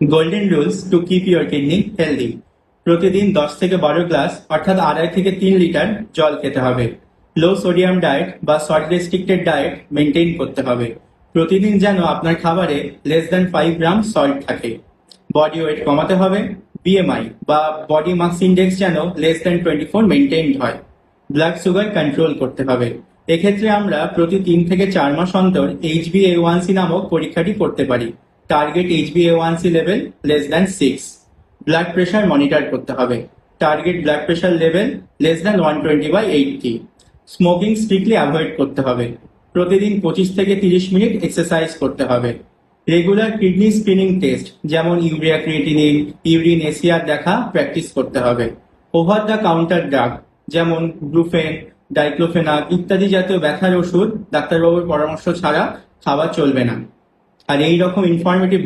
Golden rules to keep your kidney healthy. প্রতিদিন 10 থেকে 12 glass অর্থাৎ 2.5 থেকে 3 লিটার জল খেতে হবে। লো সোডিয়াম ডায়েট বা সল্ট রেস্ট্রিক্টেড ডায়েট মেনটেন করতে হবে। প্রতিদিন যেন আপনার খাবারে লেস দ্যান 5 গ্রাম সল্ট থাকে। বডি ওয়েট কমাতে হবে। বিএমআই বা বডি মাস ইন্ডেক্স যেন লেস দ্যান 24 মেনটেইনড হয়। ব্লাড সুগার কন্ট্রোল করতে হবে। এক্ষেত্রে আমরা প্রতি 3 থেকে 4 মাস অন্তর HbA1c নামক পরীক্ষাটি করতে পারি। Target HbA1c level less than 6। Blood pressure monitor করতে হবে। Target blood pressure level less than 120/80। Smoking strictly avoid করতে হবে। প্রতিদিন 25 থেকে 30 মিনিট এক্সারসাইজ করতে হবে। রেগুলার কিডনি স্ক্রিনিং টেস্ট যেমন ইউরিয়া ক্রিয়েটিনিন, ইউরিন এসিআর দেখা প্র্যাকটিস করতে হবে। ওভার দ্য কাউন্টার ড্রাগ যেমন ব্রুফেন, ডাইক্লোফেনাক ইত্যাদি জাতীয় ব্যথার ওষুধ ডাক্তারবাবুর পরামর্শ ছাড়া খাওয়া চলবে না। আর এই রকম ইনফরমেটিভ